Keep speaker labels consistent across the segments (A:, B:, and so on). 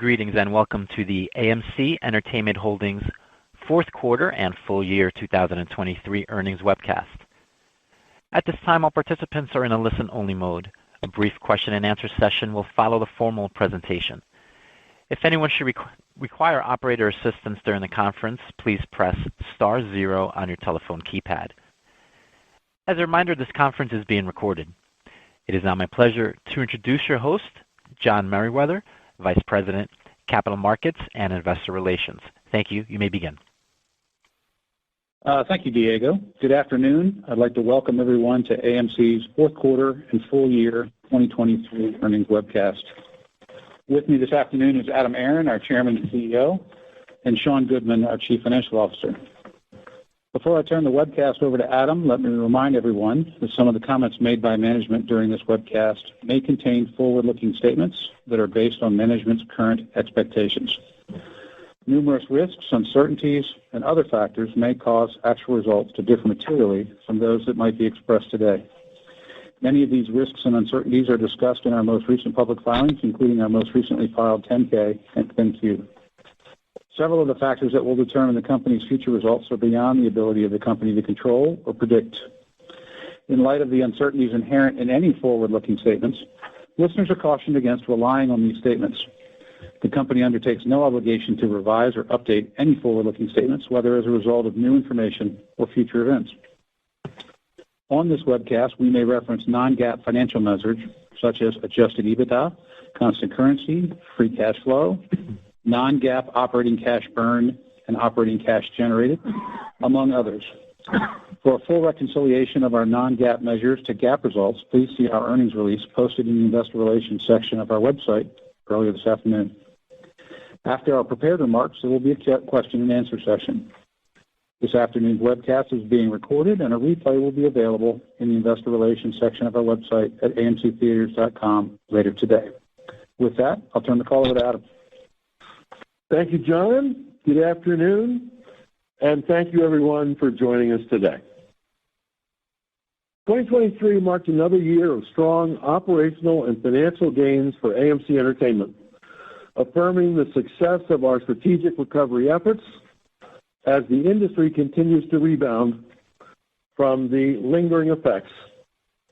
A: Greetings and welcome to the AMC Entertainment Holdings fourth quarter and full year 2023 earnings webcast. At this time, all participants are in a listen-only mode. A brief question-and-answer session will follow the formal presentation. If anyone should require operator assistance during the conference, please press star 0 on your telephone keypad. As a reminder, this conference is being recorded. It is now my pleasure to introduce your host, John Merriweather, Vice President, Capital Markets and Investor Relations. Thank you. You may begin.
B: Thank you, Diego. Good afternoon. I'd like to welcome everyone to AMC's fourth quarter and full year 2023 earnings webcast. With me this afternoon is Adam Aron, our Chairman and CEO, and Sean Goodman, our Chief Financial Officer. Before I turn the webcast over to Adam, let me remind everyone that some of the comments made by management during this webcast may contain forward-looking statements that are based on management's current expectations. Numerous risks, uncertainties, and other factors may cause actual results to differ materially from those that might be expressed today. Many of these risks and uncertainties are discussed in our most recent public filings, including our most recently filed 10-K and 10-Q. Several of the factors that will determine the company's future results are beyond the ability of the company to control or predict. In light of the uncertainties inherent in any forward-looking statements, listeners are cautioned against relying on these statements. The company undertakes no obligation to revise or update any forward-looking statements, whether as a result of new information or future events. On this webcast, we may reference non-GAAP financial measures such as adjusted EBITDA, constant currency, free cash flow, non-GAAP operating cash burn, and operating cash generated, among others. For a full reconciliation of our non-GAAP measures to GAAP results, please see our earnings release posted in the Investor Relations section of our website earlier this afternoon. After our prepared remarks, there will be a question-and-answer session. This afternoon's webcast is being recorded, and a replay will be available in the Investor Relations section of our website at amctheaters.com later today. With that, I'll turn the call over to Adam.
C: Thank you, John. Good afternoon, and thank you, everyone, for joining us today. 2023 marked another year of strong operational and financial gains for AMC Entertainment, affirming the success of our strategic recovery efforts as the industry continues to rebound from the lingering effects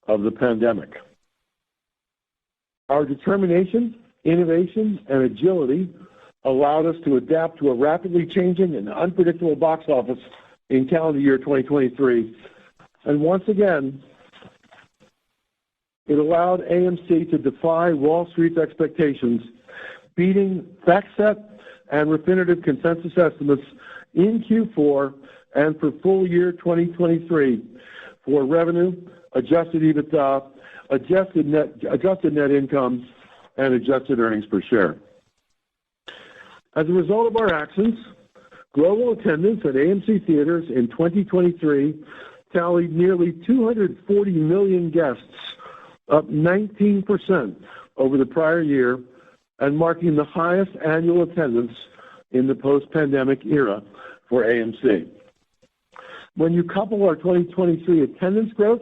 C: of the pandemic. Our determination, innovation, and agility allowed us to adapt to a rapidly changing and unpredictable box office in calendar year 2023. And once again, it allowed AMC to defy Wall Street's expectations, beating FactSet and Refinitiv consensus estimates in Q4 and for full year 2023 for revenue, adjusted EBITDA, adjusted net income, and adjusted earnings per share. As a result of our actions, global attendance at AMC Theaters in 2023 tallied nearly 240 million guests, up 19% over the prior year, and marking the highest annual attendance in the post-pandemic era for AMC. When you couple our 2023 attendance growth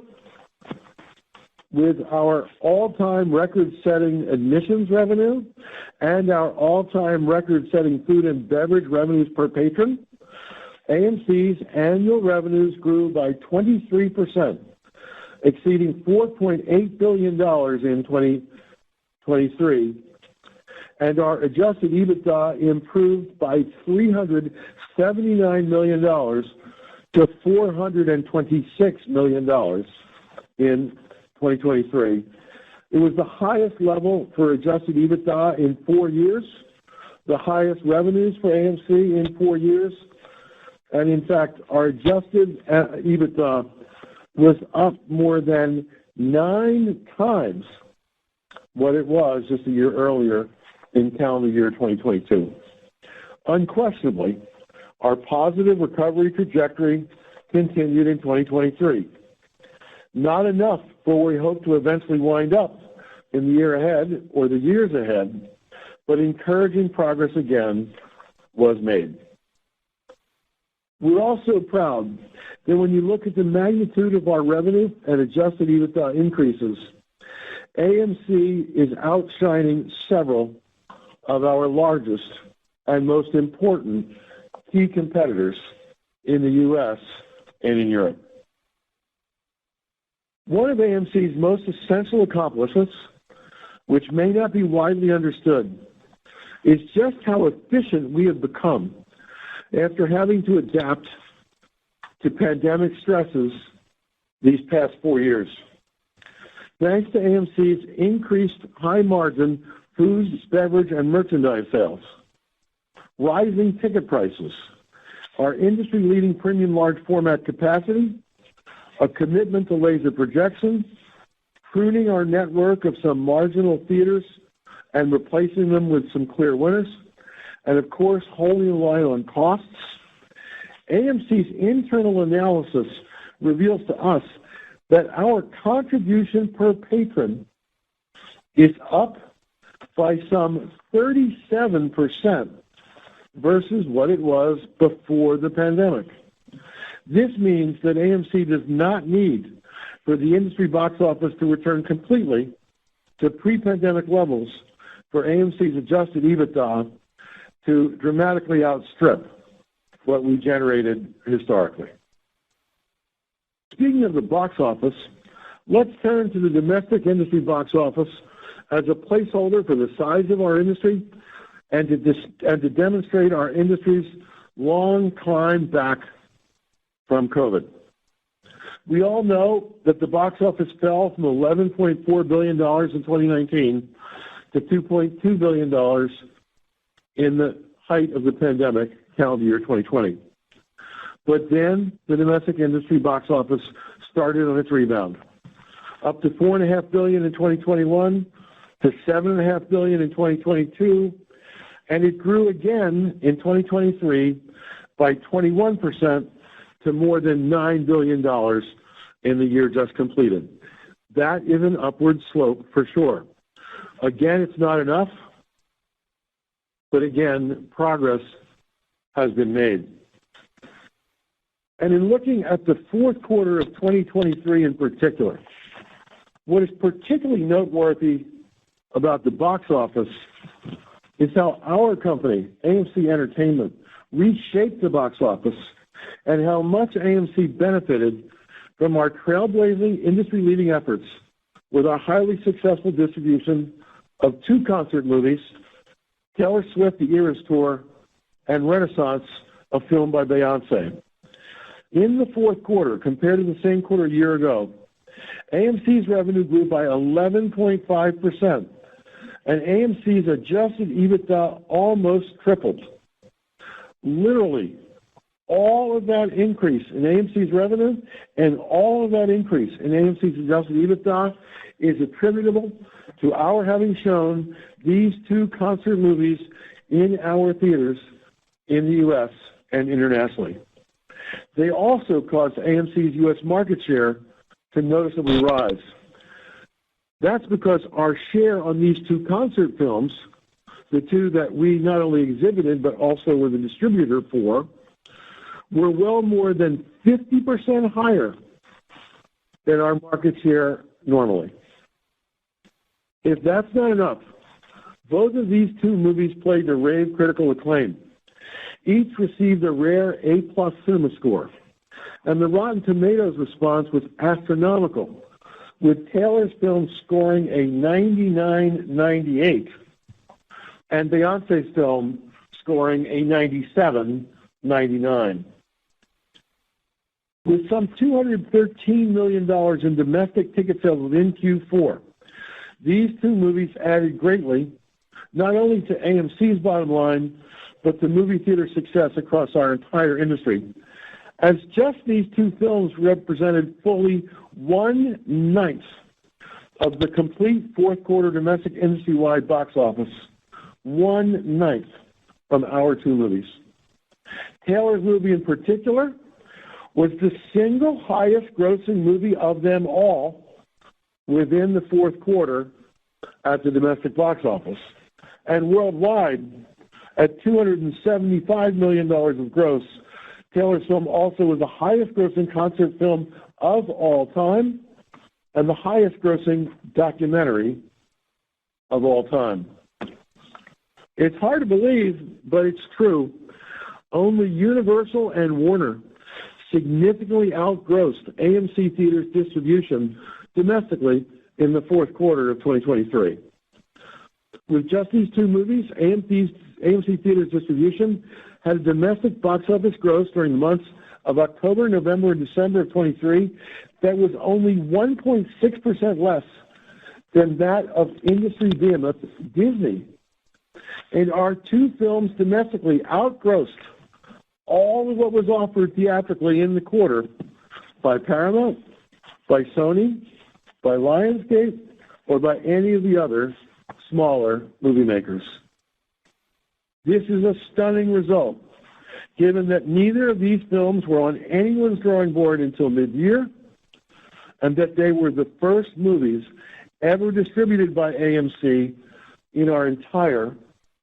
C: with our all-time record-setting admissions revenue and our all-time record-setting food and beverage revenues per patron, AMC's annual revenues grew by 23%, exceeding $4.8 billion in 2023, and our adjusted EBITDA improved by $379 million to $426 million in 2023. It was the highest level for adjusted EBITDA in 4 years, the highest revenues for AMC in 4 years, and in fact, our adjusted EBITDA was up more than 9 times what it was just a year earlier in calendar year 2022. Unquestionably, our positive recovery trajectory continued in 2023. Not enough for where we hope to eventually wind up in the year ahead or the years ahead, but encouraging progress again was made. We're also proud that when you look at the magnitude of our revenue and adjusted EBITDA increases, AMC is outshining several of our largest and most important key competitors in the U.S. and in Europe. One of AMC's most essential accomplishments, which may not be widely understood, is just how efficient we have become after having to adapt to pandemic stresses these past 4 years. Thanks to AMC's increased high-margin food, beverage, and merchandise sales, rising ticket prices, our industry-leading premium large format capacity, a commitment to laser projection, pruning our network of some marginal theaters and replacing them with some clear winners, and of course, holding the line on costs, AMC's internal analysis reveals to us that our contribution per patron is up by some 37% versus what it was before the pandemic. This means that AMC does not need for the industry box office to return completely to pre-pandemic levels for AMC's adjusted EBITDA to dramatically outstrip what we generated historically. Speaking of the box office, let's turn to the domestic industry box office as a placeholder for the size of our industry and to demonstrate our industry's long climb back from COVID. We all know that the box office fell from $11.4 billion in 2019 to $2.2 billion in the height of the pandemic, calendar year 2020. But then the domestic industry box office started on its rebound, up to $4.5 billion in 2021, to $7.5 billion in 2022, and it grew again in 2023 by 21% to more than $9 billion in the year just completed. That is an upward slope for sure. Again, it's not enough, but again, progress has been made. And in looking at the fourth quarter of 2023 in particular, what is particularly noteworthy about the box office is how our company, AMC Entertainment, reshaped the box office and how much AMC benefited from our trailblazing, industry-leading efforts with our highly successful distribution of 2 concert movies, Taylor Swift: The Eras Tour, and Renaissance, a film by Beyoncé. In the fourth quarter, compared to the same quarter a year ago, AMC's revenue grew by 11.5%, and AMC's adjusted EBITDA almost tripled. Literally, all of that increase in AMC's revenue and all of that increase in AMC's adjusted EBITDA is attributable to our having shown these 2 concert movies in our theaters in the U.S. and internationally. They also caused AMC's U.S. market share to noticeably rise. That's because our share on these 2 concert films, the 2 that we not only exhibited but also were the distributor for, were well more than 50% higher than our market share normally. If that's not enough, both of these 2 movies played to rave critical acclaim. Each received a rare A+ cinema score, and the Rotten Tomatoes response was astronomical, with Taylor's film scoring a 99.98 and Beyoncé's film scoring a 97.99. With some $213 million in domestic ticket sales within Q4, these 2 movies added greatly, not only to AMC's bottom line, but to movie theater success across our entire industry, as just these 2 films represented fully 1/9 of the complete fourth quarter domestic industry-wide box office, 1/9 from our 2 movies. Taylor's movie in particular was the single highest grossing movie of them all within the fourth quarter at the domestic box office. And worldwide, at $275 million of gross, Taylor's film also was the highest grossing concert film of all time and the highest grossing documentary of all time. It's hard to believe, but it's true. Only Universal and Warner significantly outgrossed AMC Theaters distribution domestically in the fourth quarter of 2023. With just these two movies, AMC Theaters distribution had a domestic box office gross during the months of October, November, and December of 23 that was only 1.6% less than that of industry behemoth Disney. And our two films domestically outgrossed all of what was offered theatrically in the quarter by Paramount, by Sony, by Lionsgate, or by any of the other smaller movie makers. This is a stunning result, given that neither of these films were on anyone's drawing board until mid-year, and that they were the first movies ever distributed by AMC in our entire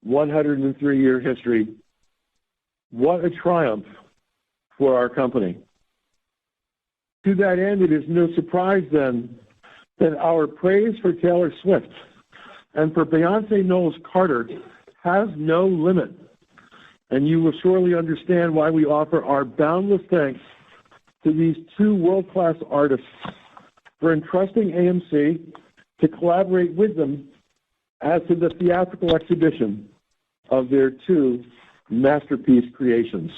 C: 103-year history. What a triumph for our company. To that end, it is no surprise then that our praise for Taylor Swift and for Beyonce Knowles Carter has no limit. And you will surely understand why we offer our boundless thanks to these two world-class artists for entrusting AMC to collaborate with them as to the theatrical exhibition of their two masterpiece creations.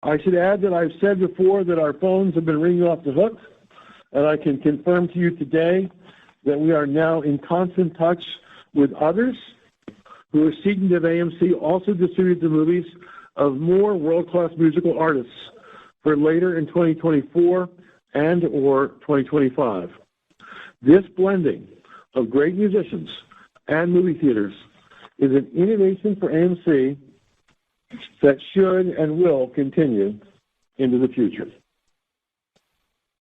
C: I should add that I've said before that our phones have been ringing off the hook, and I can confirm to you today that we are now in constant touch with others who are seeking to have AMC also distribute the movies of more world-class musical artists for later in 2024 and or 2025. This blending of great musicians and movie theaters is an innovation for AMC that should and will continue into the future.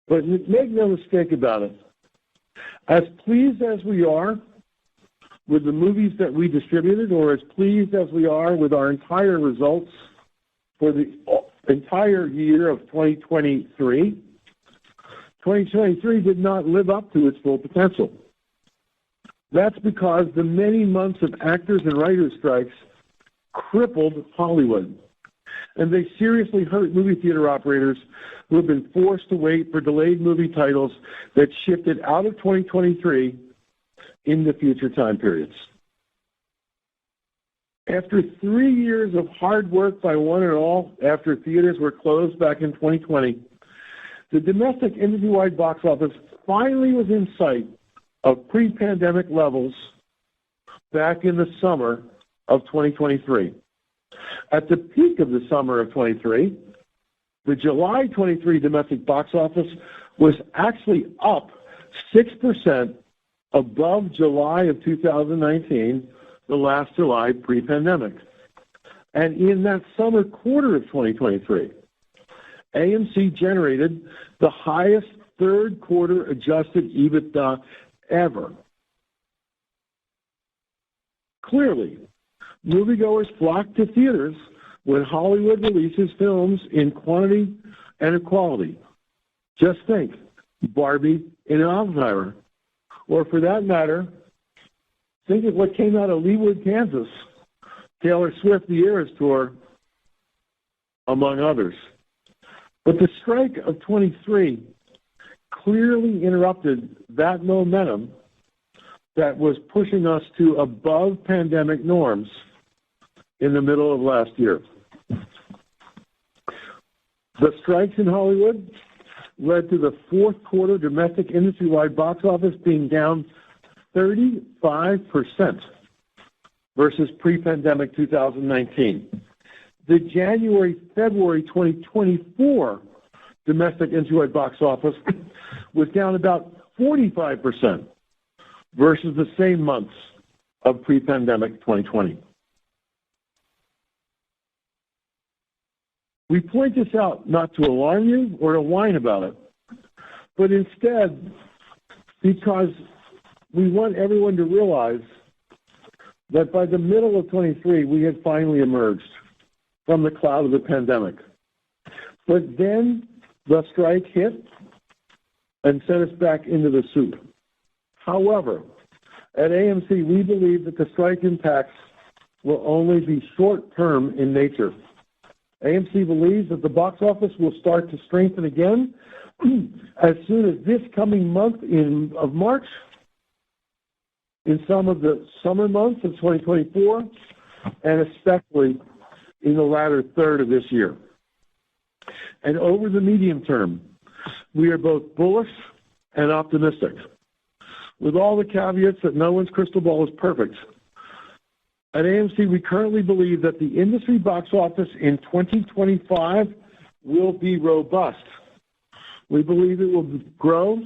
C: But make no mistake about it, as pleased as we are with the movies that we distributed, or as pleased as we are with our entire results for the entire year of 2023, 2023 did not live up to its full potential. That's because the many months of actors and writers' strikes crippled Hollywood, and they seriously hurt movie theater operators who have been forced to wait for delayed movie titles that shifted out of 2023 into future time periods. After 3 years of hard work by one and all, after theaters were closed back in 2020, the domestic industry-wide box office finally was in sight of pre-pandemic levels back in the summer of 2023. At the peak of the summer of 23, the July 23 domestic box office was actually up 6% above July of 2019, the last July pre-pandemic. And in that summer quarter of 2023, AMC generated the highest third quarter adjusted EBITDA ever. Clearly, moviegoers flock to theaters when Hollywood releases films in quantity and in quality. Just think, Barbie and Oppenheimer. Or for that matter, think of what came out of Leawood, Kansas, Taylor Swift, the Eras Tour, among others. But the strike of 23 clearly interrupted that momentum that was pushing us to above pandemic norms in the middle of last year. The strikes in Hollywood led to the fourth quarter domestic industry-wide box office being down 35% versus pre-pandemic 2019. The January-February 2024 domestic industry-wide box office was down about 45% versus the same months of pre-pandemic 2020. We point this out not to alarm you or to whine about it, but instead because we want everyone to realize that by the middle of 23, we had finally emerged from the cloud of the pandemic. But then the strike hit and sent us back into the soup. However, At AMC, we believe that the strike impacts will only be short-term in nature. AMC believes that the box office will start to strengthen again as soon as this coming month of March, in some of the summer months of 2024, and especially in the latter third of this year. And over the medium term, we are both bullish and optimistic. With all the caveats that no one's crystal ball is perfect, at AMC, we currently believe that the industry box office in 2025 will be robust. We believe it will grow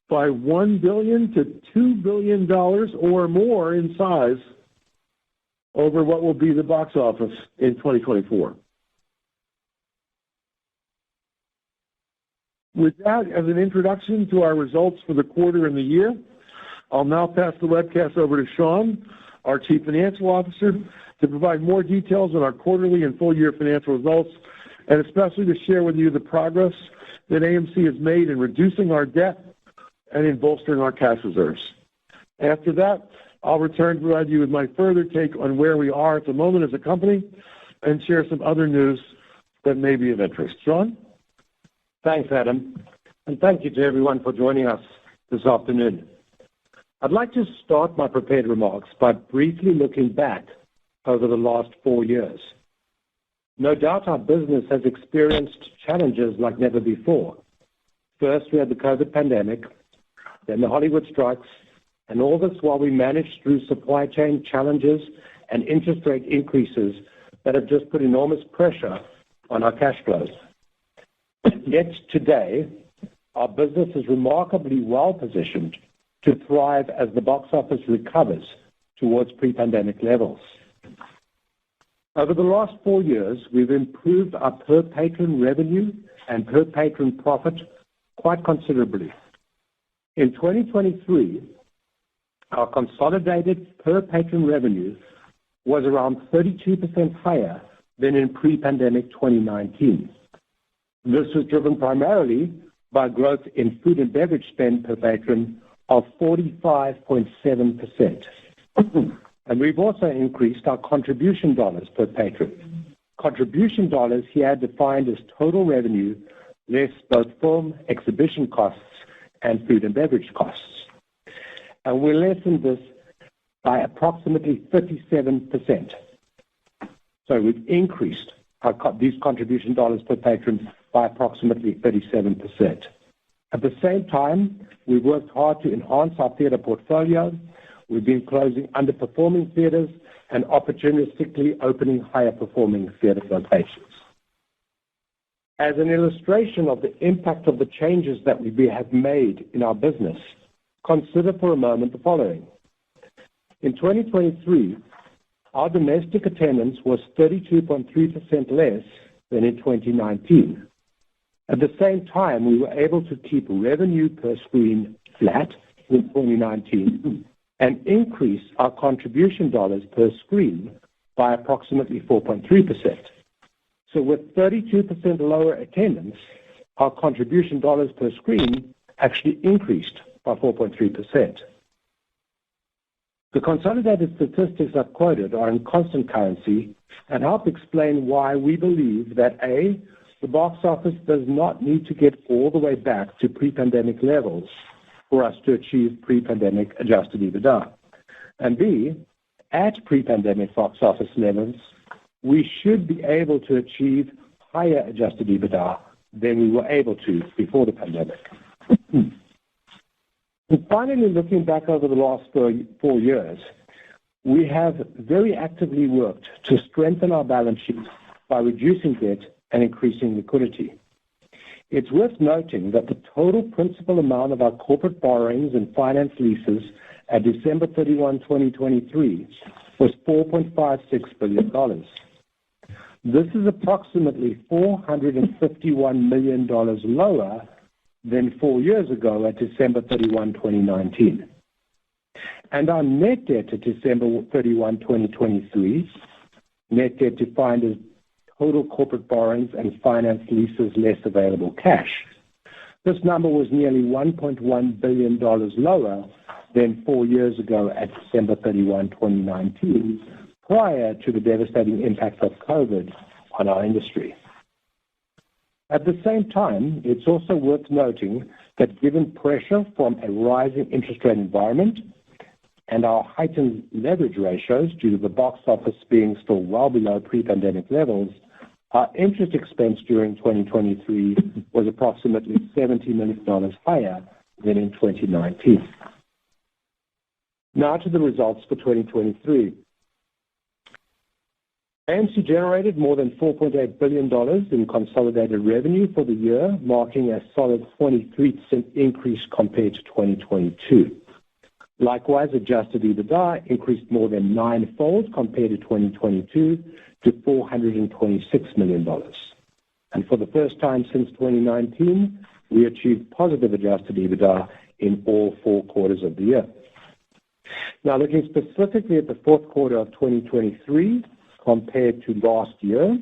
C: by $1 billion to $2 billion or more in size over what will be the box office in 2024. With that as an introduction to our results for the quarter and the year, I'll now pass the webcast over to Sean, our Chief Financial Officer, to provide more details on our quarterly and full-year financial results, and especially to share with you the progress that AMC has made in reducing our debt and in bolstering our cash reserves. After that, I'll return to provide you with my further take on where we are at the moment as a company and share some other news that may be of interest. Sean?
D: Thanks, Adam, and thank you to everyone for joining us this afternoon. I'd like to start my prepared remarks by briefly looking back over the last 4 years. No doubt our business has experienced challenges like never before. First, we had the COVID pandemic, then the Hollywood strikes, and all this while we managed through supply chain challenges and interest rate increases that have just put enormous pressure on our cash flows. Yet today, our business is remarkably well positioned to thrive as the box office recovers towards pre-pandemic levels. Over the last 4 years, we've improved our per-patron revenue and per-patron profit quite considerably. In 2023, our consolidated per-patron revenue was around 32% higher than in pre-pandemic 2019. This was driven primarily by growth in food and beverage spend per patron of 45.7%. And we've also increased our contribution dollars per patron. Contribution dollars here defined as total revenue less both film exhibition costs and food and beverage costs. And we lessened this by approximately 37%. So we've increased these contribution dollars per patron by approximately 37%. At the same time, we've worked hard to enhance our theater portfolio. We've been closing underperforming theaters and opportunistically opening higher-performing theater locations. As an illustration of the impact of the changes that we have made in our business, consider for a moment the following. In 2023, our domestic attendance was 32.3% less than in 2019. At the same time, we were able to keep revenue per screen flat with 2019 and increase our contribution dollars per screen by approximately 4.3%. So with 32% lower attendance, our contribution dollars per screen actually increased by 4.3%. The consolidated statistics I've quoted are in constant currency and help explain why we believe that A, the box office does not need to get all the way back to pre-pandemic levels for us to achieve pre-pandemic adjusted EBITDA. And B, at pre-pandemic box office levels, we should be able to achieve higher adjusted EBITDA than we were able to before the pandemic. And finally, looking back over the last 4 years, we have very actively worked to strengthen our balance sheet by reducing debt and increasing liquidity. It's worth noting that the total principal amount of our corporate borrowings and finance leases at December 31, 2023 was $4.56 billion. This is approximately $451 million lower than 4 years ago at December 31, 2019. And our net debt at December 31, 2023, net debt defined as total corporate borrowings and finance leases less available cash, This number was nearly $1.1 billion lower than 4 years ago at December 31, 2019, prior to the devastating impact of COVID on our industry. At the same time, it's also worth noting that given pressure from a rising interest rate environment and our heightened leverage ratios due to the box office being still well below pre-pandemic levels, our interest expense during 2023 was approximately $70 million higher than in 2019. Now to the results for 2023. AMC generated more than $4.8 billion in consolidated revenue for the year, marking a solid 23% increase compared to 2022. Likewise, adjusted EBITDA increased more than ninefold compared to 2022 to $426 million. And for the first time since 2019, we achieved positive adjusted EBITDA in all 4 quarters of the year. Now, looking specifically at the fourth quarter of 2023 compared to last year,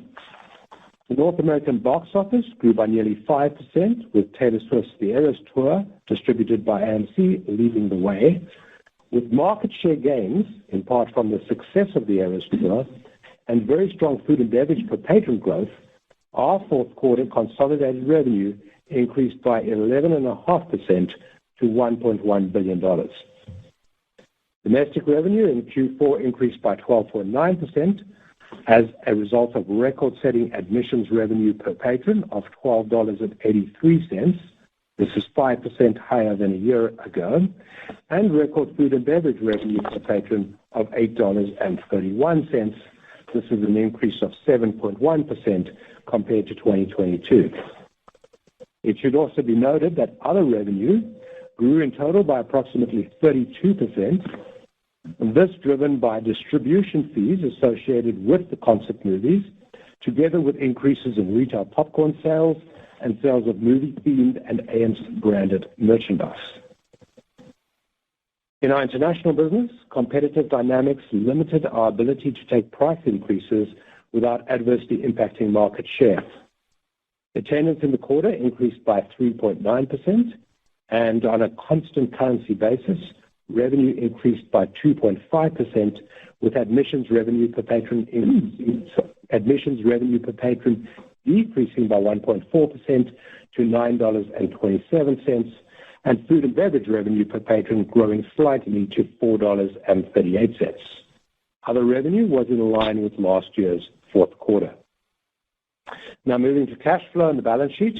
D: the North American box office grew by nearly 5%, with Taylor Swift's The Eras Tour, distributed by AMC, leading the way. With market share gains, in part from the success of The Eras Tour, and very strong food and beverage per patron growth, our fourth quarter consolidated revenue increased by 11.5% to $1.1 billion. Domestic revenue in Q4 increased by 12.9% as a result of record-setting admissions revenue per patron of $12.83. This is 5% higher than a year ago, and record food and beverage revenue per patron of $8.31. This is an increase of 7.1% compared to 2022. It should also be noted that other revenue grew in total by approximately 32%, and this driven by distribution fees associated with the concert movies, together with increases in retail popcorn sales and sales of movie-themed and AMC-branded merchandise. In our international business, competitive dynamics limited our ability to take price increases without adversely impacting market share. Attendance in the quarter increased by 3.9%, and on a constant currency basis, revenue increased by 2.5%, with admissions revenue per patron decreasing by 1.4% to $9.27, and food and beverage revenue per patron growing slightly to $4.38. Other revenue was in line with last year's fourth quarter. Now moving to cash flow and the balance sheet.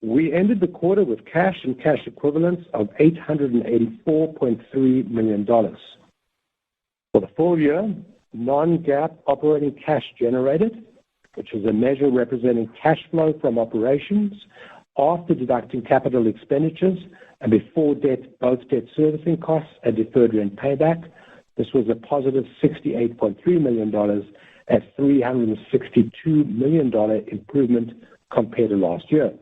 D: We ended the quarter with cash and cash equivalents of $884.3 million. For the full year, non-GAAP operating cash generated, which is a measure representing cash flow from operations after deducting capital expenditures and before both debt servicing costs and deferred rent payback. This was a positive $68.3 million, a $362 million improvement compared to last year.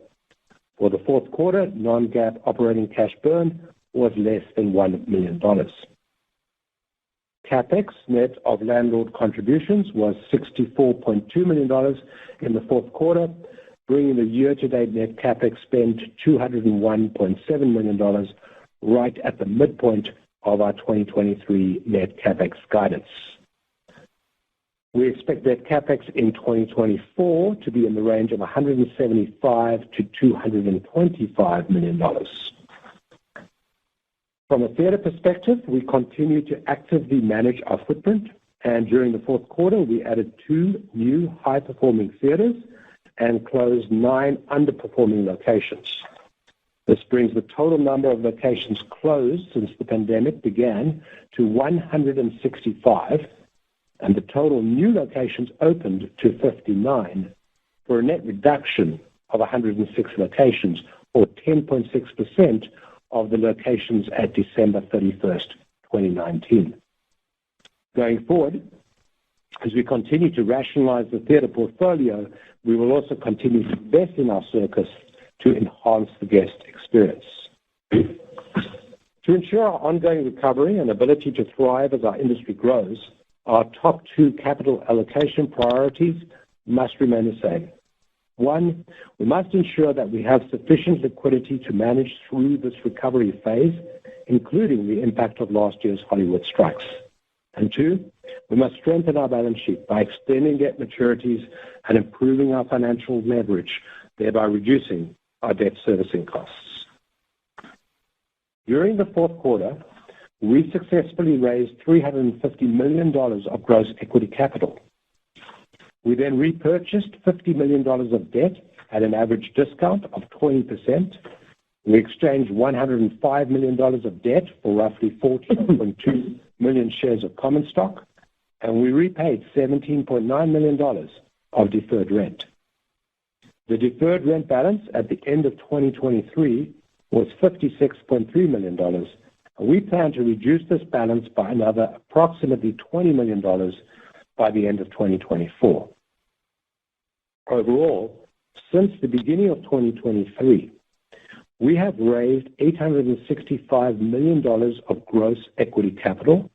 D: For the fourth quarter, non-GAAP operating cash burn was less than $1 million. CapEx net of landlord contributions was $64.2 million in the fourth quarter, bringing the year-to-date net CapEx spend to $201.7 million, right at the midpoint of our 2023 net CapEx guidance. We expect that CapEx in 2024 to be in the range of $175 to $225 million. From a theater perspective, we continue to actively manage our footprint, and during the fourth quarter, we added 2 new high-performing theaters and closed 9 underperforming locations. This brings the total number of locations closed since the pandemic began to 165, and the total new locations opened to 59, for a net reduction of 106 locations, or 10.6% of the locations at December 31st, 2019. Going forward, as we continue to rationalize the theater portfolio, we will also continue to invest in our circus to enhance the guest experience. To ensure our ongoing recovery and ability to thrive as our industry grows, our top 2 capital allocation priorities must remain the same. One, we must ensure that we have sufficient liquidity to manage through this recovery phase, including the impact of last year's Hollywood strikes. And two, we must strengthen our balance sheet by extending debt maturities and improving our financial leverage, thereby reducing our debt servicing costs. During the fourth quarter, we successfully raised $350 million of gross equity capital. We then repurchased $50 million of debt at an average discount of 20%. We exchanged $105 million of debt for roughly 14.2 million shares of common stock, and we repaid $17.9 million of deferred rent. The deferred rent balance at the end of 2023 was $56.3 million, and we plan to reduce this balance by another approximately $20 million by the end of 2024. Overall, since the beginning of 2023, we have raised $865 million of gross equity capital.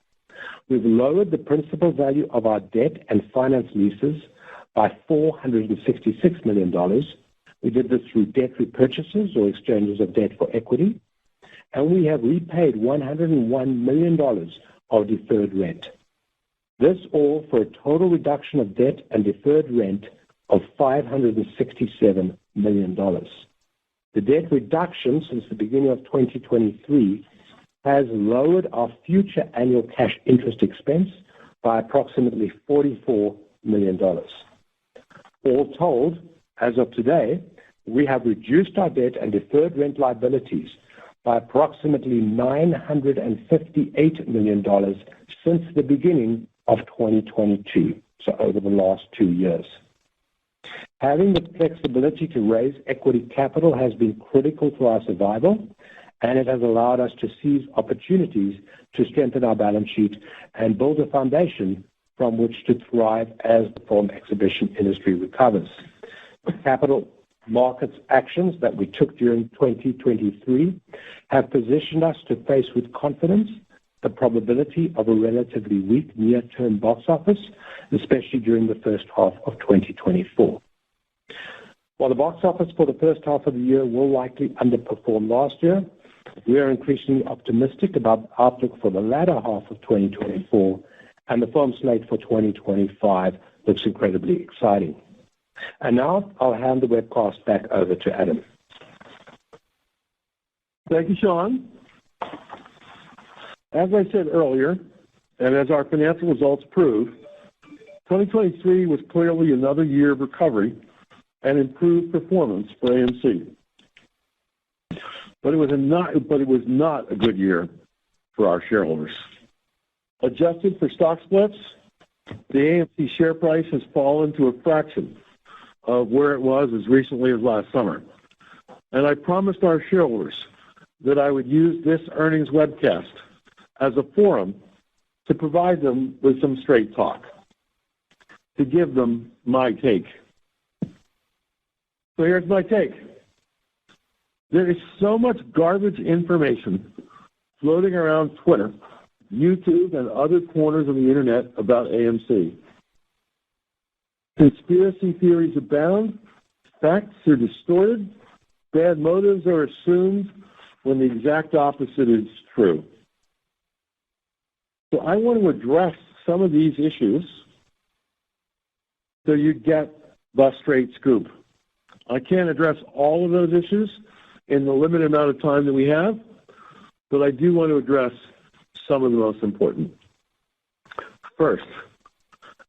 D: We've lowered the principal value of our debt and finance leases by $466 million. We did this through debt repurchases or exchanges of debt for equity, and we have repaid $101 million of deferred rent. This all for a total reduction of debt and deferred rent of $567 million. The debt reduction since the beginning of 2023 has lowered our future annual cash interest expense by approximately $44 million. All told, as of today, we have reduced our debt and deferred rent liabilities by approximately $958 million since the beginning of 2022, so over the last 2 years. Having the flexibility to raise equity capital has been critical to our survival, and it has allowed us to seize opportunities to strengthen our balance sheet and build a foundation from which to thrive as the film exhibition industry recovers. The capital markets actions that we took during 2023 have positioned us to face with confidence the probability of a relatively weak near-term box office, especially during the first half of 2024. While the box office for the first half of the year will likely underperform last year, we are increasingly optimistic about the outlook for the latter half of 2024, and the film slate for 2025 looks incredibly exciting. And now I'll hand the webcast back over to Adam.
C: Thank you, Sean. As I said earlier, and as our financial results prove, 2023 was clearly another year of recovery and improved performance for AMC. But it was not a good year for our shareholders. Adjusted for stock splits, the AMC share price has fallen to a fraction of where it was as recently as last summer. And I promised our shareholders that I would use this earnings webcast as a forum to provide them with some straight talk, to give them my take. So here's my take. There is so much garbage information floating around Twitter, YouTube, and other corners of the internet about AMC. Conspiracy theories abound, facts are distorted, bad motives are assumed when the exact opposite is true. So I want to address some of these issues so you get the straight scoop. I can't address all of those issues in the limited amount of time that we have, but I do want to address some of the most important. First,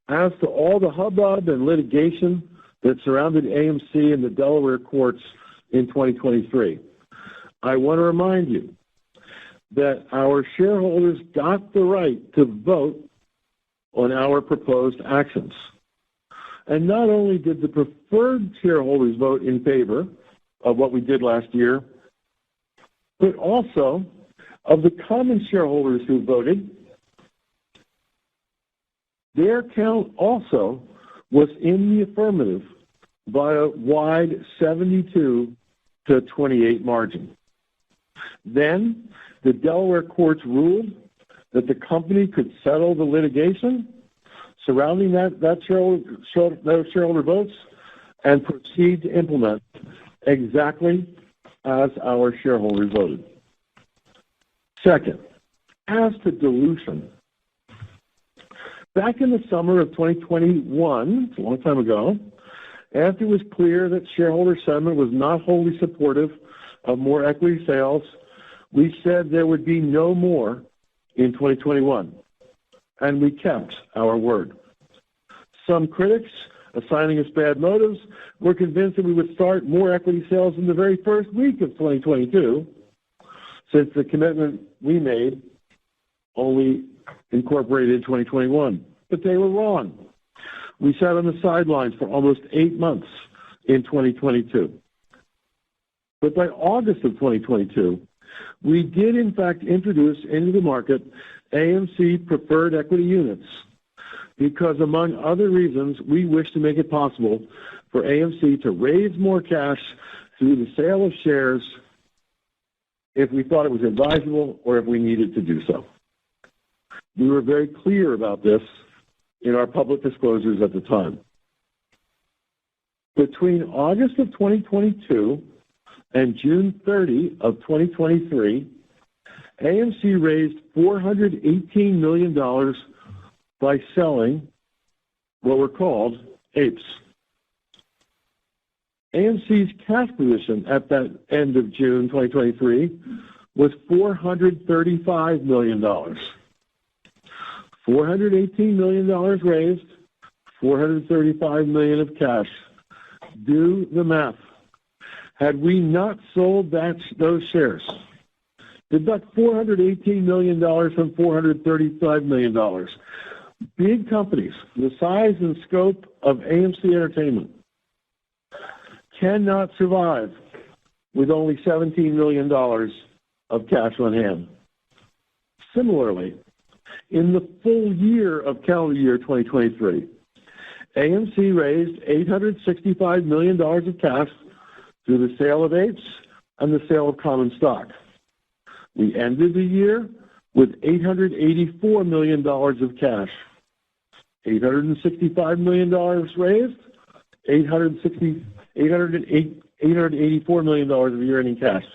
C: as to all the hubbub and litigation that surrounded AMC and the Delaware courts in 2023, I want to remind you that our shareholders got the right to vote on our proposed actions. And not only did the preferred shareholders vote in favor of what we did last year, but also of the common shareholders who voted, their count also was in the affirmative by a wide 72 to 28 margin. Then the Delaware courts ruled that the company could settle the litigation surrounding those shareholder votes and proceed to implement exactly as our shareholders voted. Second, as to dilution, back in the summer of 2021, it's a long time ago, after it was clear that shareholder sentiment was not wholly supportive of more equity sales, we said there would be no more in 2021, and we kept our word. Some critics, assigning us bad motives, were convinced that we would start more equity sales in the very first week of 2022, since the commitment we made only incorporated 2021. But they were wrong. We sat on the sidelines for almost 8 months in 2022. But by August of 2022, we did in fact introduce into the market AMC preferred equity units because, among other reasons, we wish to make it possible for AMC to raise more cash through the sale of shares if we thought it was advisable or if we needed to do so. We were very clear about this in our public disclosures at the time. Between August of 2022 and June 30 of 2023, AMC raised $418 million by selling what were called APEs. AMC's cash position at that end of June 2023 was $435 million. $418 million raised, $435 million of cash. Do the math. Had we not sold those shares, deduct $418 million from $435 million. Big companies, the size and scope of AMC Entertainment, cannot survive with only $17 million of cash on hand. Similarly, in the full year of calendar year 2023, AMC raised $865 million of cash through the sale of APEs and the sale of common stock. We ended the year with $884 million of cash. $865 million raised, $884 million of year-ending cash.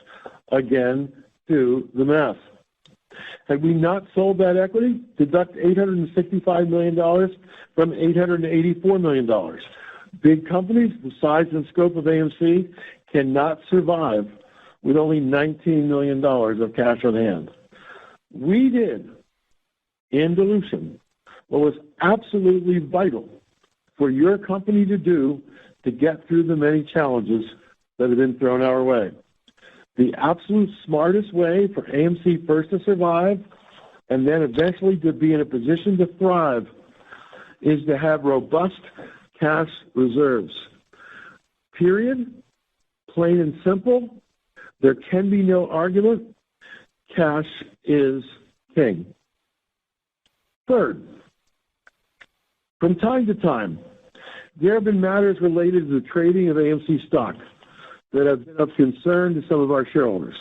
C: Again, do the math. Had we not sold that equity, deduct $865 million from $884 million. Big companies, the size and scope of AMC, cannot survive with only $19 million of cash on hand. We did, in dilution, what was absolutely vital for your company to do to get through the many challenges that have been thrown our way. The absolute smartest way for AMC first to survive and then eventually to be in a position to thrive is to have robust cash reserves. Period. Plain and simple. There can be no argument. Cash is king. Third, from time to time, there have been matters related to the trading of AMC stock that have been of concern to some of our shareholders.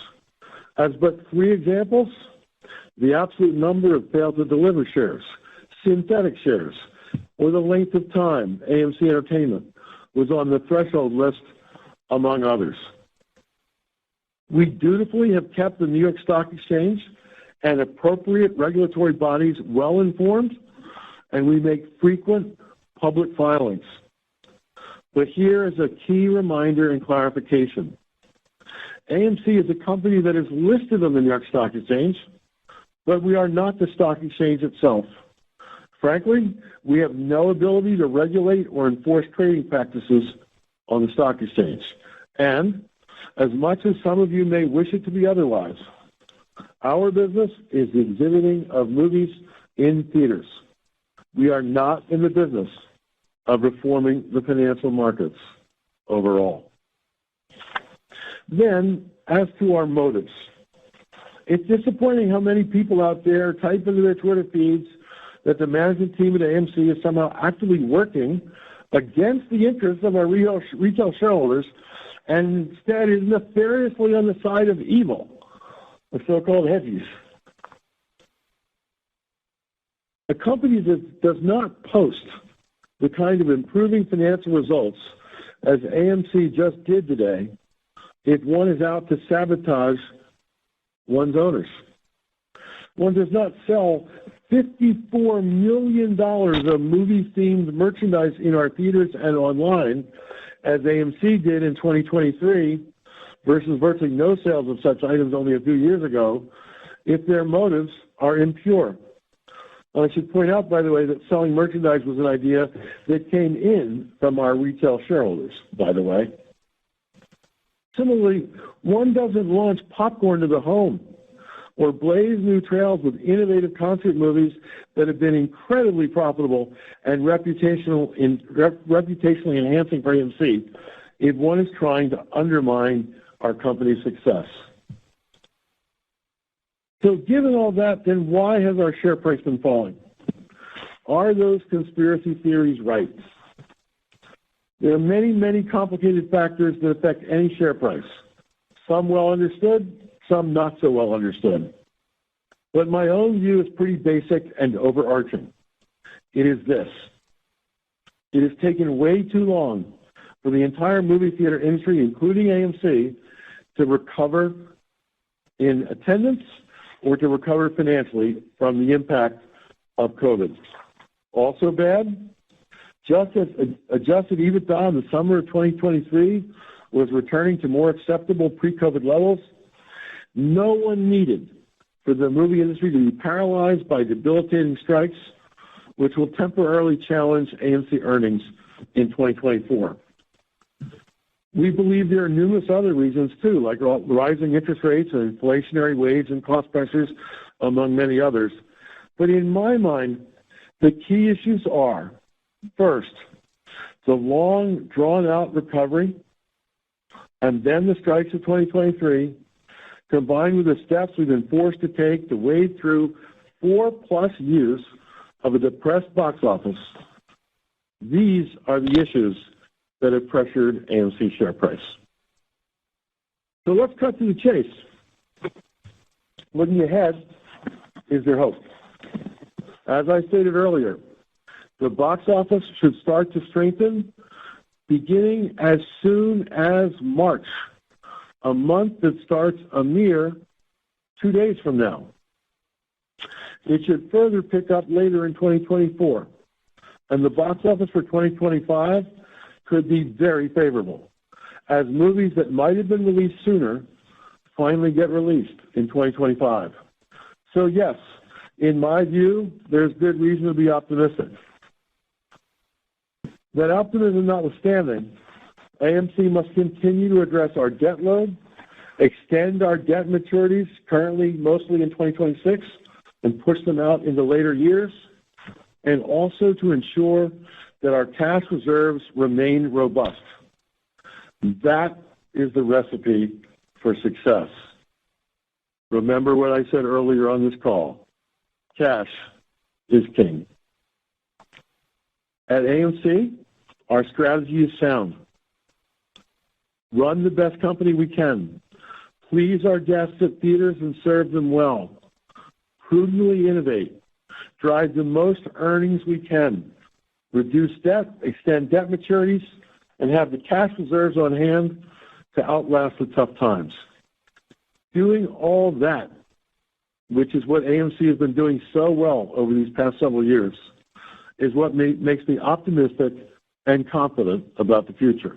C: As but 3 examples, the absolute number of failed-to-deliver shares, synthetic shares, or the length of time AMC Entertainment was on the threshold list, among others. We dutifully have kept the New York Stock Exchange and appropriate regulatory bodies well informed, and we make frequent public filings. But here is a key reminder and clarification. AMC is a company that is listed on the New York Stock Exchange, but we are not the stock exchange itself. Frankly, we have no ability to regulate or enforce trading practices on the stock exchange. And as much as some of you may wish it to be otherwise, our business is the exhibiting of movies in theaters. We are not in the business of reforming the financial markets overall. Then, as to our motives, it's disappointing how many people out there type into their Twitter feeds that the management team at AMC is somehow actively working against the interests of our retail shareholders and instead is nefariously on the side of evil, the so-called hedgies. A company that does not post the kind of improving financial results as AMC just did today, if one is out to sabotage one's owners. One does not sell $54 million of movie-themed merchandise in our theaters and online, as AMC did in 2023, versus virtually no sales of such items only a few years ago, if their motives are impure. I should point out, by the way, that selling merchandise was an idea that came in from our retail shareholders, by the way. Similarly, one doesn't launch popcorn to the home or blaze new trails with innovative concert movies that have been incredibly profitable and reputationally enhancing for AMC if one is trying to undermine our company's success. So given all that, then why has our share price been falling? Are those conspiracy theories right? There are many, many complicated factors that affect any share price. Some well understood, some not so well understood. But my own view is pretty basic and overarching. It is this. It has taken way too long for the entire movie theater industry, including AMC, to recover in attendance or to recover financially from the impact of COVID. Also bad, just as adjusted EBITDA in the summer of 2023 was returning to more acceptable pre-COVID levels, no one needed for the movie industry to be paralyzed by debilitating strikes, which will temporarily challenge AMC earnings in 2024. We believe there are numerous other reasons, too, like rising interest rates and inflationary wage and cost pressures, among many others. But in my mind, the key issues are, first, the long, drawn-out recovery, and then the strikes of 2023, combined with the steps we've been forced to take to wade through 4+ years of a depressed box office. These are the issues that have pressured AMC share price. So let's cut to the chase. Looking ahead, is there hope? As I stated earlier, the box office should start to strengthen beginning as soon as March, a month that starts a mere 2 days from now. It should further pick up later in 2024, and the box office for 2025 could be very favorable, as movies that might have been released sooner finally get released in 2025. So yes, in my view, there's good reason to be optimistic. That optimism notwithstanding, AMC must continue to address our debt load, extend our debt maturities, currently mostly in 2026, and push them out into later years, and also to ensure that our cash reserves remain robust. That is the recipe for success. Remember what I said earlier on this call. Cash is king. At AMC, our strategy is sound. Run the best company we can. Please our guests at theaters and serve them well. Prudently innovate. Drive the most earnings we can. Reduce debt, extend debt maturities, and have the cash reserves on hand to outlast the tough times. Doing all that, which is what AMC has been doing so well over these past several years, is what makes me optimistic and confident about the future.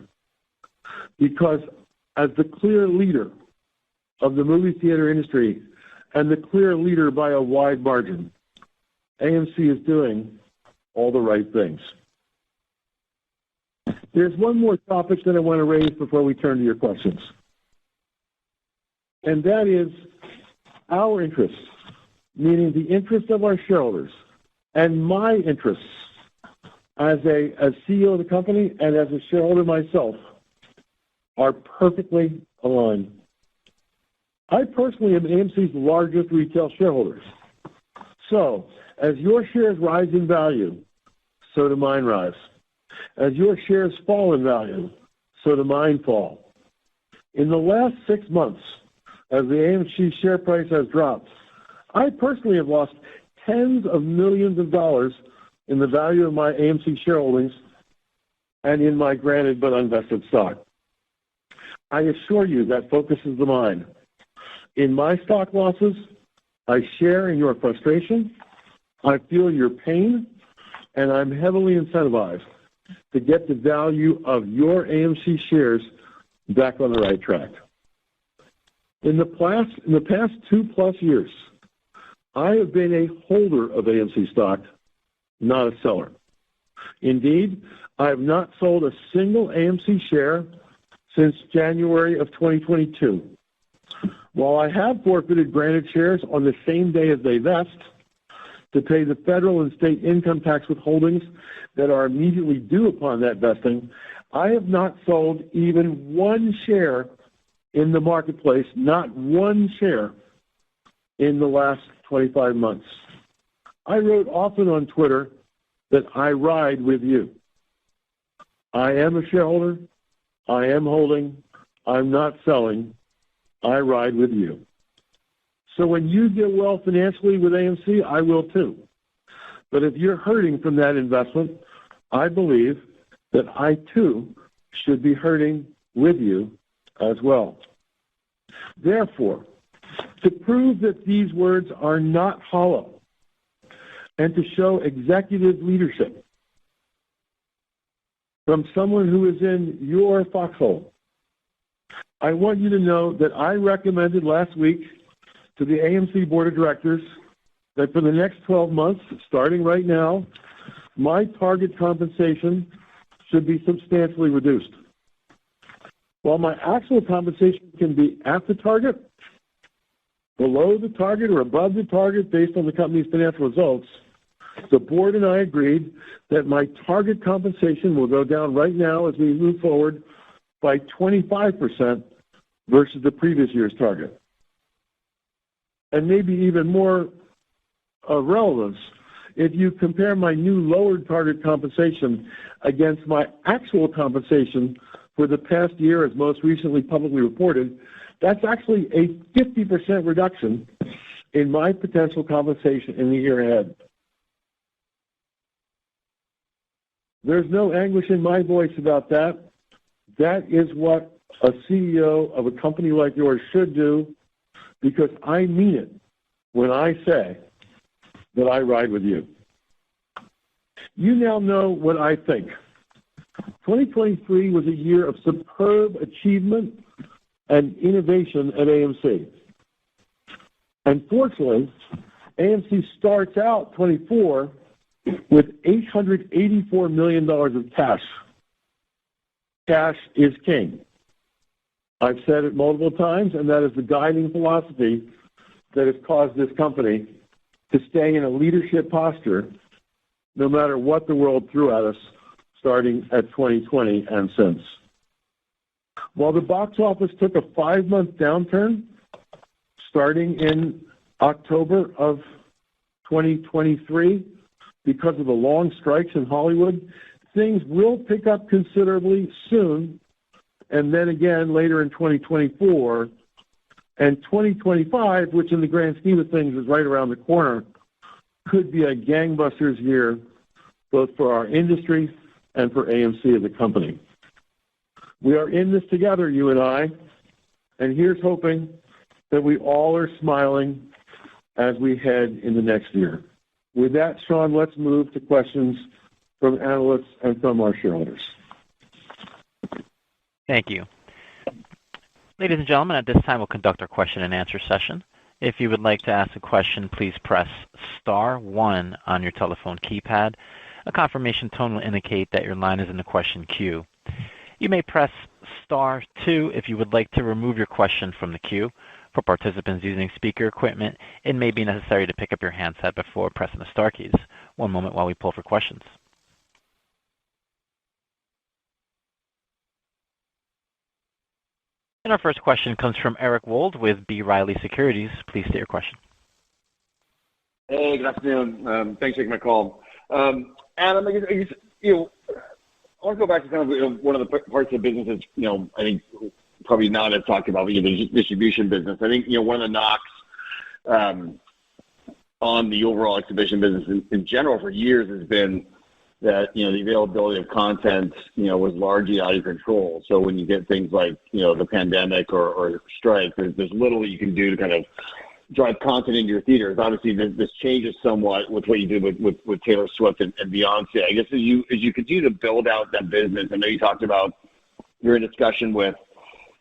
C: Because as the clear leader of the movie theater industry and the clear leader by a wide margin, AMC is doing all the right things. There's one more topic that I want to raise before we turn to your questions. And that is our interests, meaning the interests of our shareholders, and my interests as CEO of the company and as a shareholder myself are perfectly aligned. I personally am AMC's largest retail shareholder. So, as your shares rise in value, so do mine rise. As your shares fall in value, so do mine fall. In the last 6 months, as the AMC share price has dropped, I personally have lost tens of millions of dollars in the value of my AMC shareholdings and in my granted but unvested stock. I assure you that focuses the mind. In my stock losses, I share in your frustration, I feel your pain, and I'm heavily incentivized to get the value of your AMC shares back on the right track. In the past 2+ years, I have been a holder of AMC stock, not a seller. Indeed, I have not sold a single AMC share since January of 2022. While I have forfeited granted shares on the same day as they vest to pay the federal and state income tax withholdings that are immediately due upon that vesting, I have not sold even one share in the marketplace, not one share in the last 25 months. I wrote often on Twitter that I ride with you. I am a shareholder. I am holding. I'm not selling. I ride with you. So when you get well financially with AMC, I will too. But if you're hurting from that investment, I believe that I too should be hurting with you as well. Therefore, to prove that these words are not hollow and to show executive leadership from someone who is in your foxhole, I want you to know that I recommended last week to the AMC Board of Directors that for the next 12 months, starting right now, my target compensation should be substantially reduced. While my actual compensation can be at the target, below the target, or above the target based on the company's financial results, the board and I agreed that my target compensation will go down right now as we move forward by 25% versus the previous year's target. And maybe even more relevance, if you compare my new lowered target compensation against my actual compensation for the past year, as most recently publicly reported, that's actually a 50% reduction in my potential compensation in the year ahead. There's no anguish in my voice about that. That is what a CEO of a company like yours should do, because I mean it when I say that I ride with you. You now know what I think. 2023 was a year of superb achievement and innovation at AMC. And fortunately, AMC starts out 24 with $884 million of cash. Cash is king. I've said it multiple times, and that is the guiding philosophy that has caused this company to stay in a leadership posture no matter what the world threw at us starting at 2020 and since. While the box office took a 5-month downturn starting in October of 2023 because of the long strikes in Hollywood, things will pick up considerably soon, and then again later in 2024. And 2025, which in the grand scheme of things is right around the corner, could be a gangbusters year, both for our industry and for AMC as a company. We are in this together, you and I, and here's hoping that we all are smiling as we head in the next year. With that, Sean, let's move to questions from analysts and from our shareholders.
A: Thank you. Ladies and gentlemen, at this time we'll conduct our question and answer session. If you would like to ask a question, please press *1 on your telephone keypad. A confirmation tone will indicate that your line is in the question queue. You may press *2 if you would like to remove your question from the queue. For participants using speaker equipment, it may be necessary to pick up your handset before pressing the star keys. One moment while we pull for questions. And our first question comes from Eric Wold with B. Riley Securities. Please state your question.
E: Hey, good afternoon. Thanks for taking my call. Adam, I want to go back to kind of one of the parts of the business that's, I think probably not as talked about, but the distribution business. I think, one of the knocks on the overall exhibition business in general for years has been that, the availability of content, was largely out of control. So when you get things like, the pandemic or strike, there's little you can do to kind of drive content into your theaters. Obviously, this changes somewhat with what you did with Taylor Swift and Beyonce. I guess as you continue to build out that business, I know you talked about you're in discussion with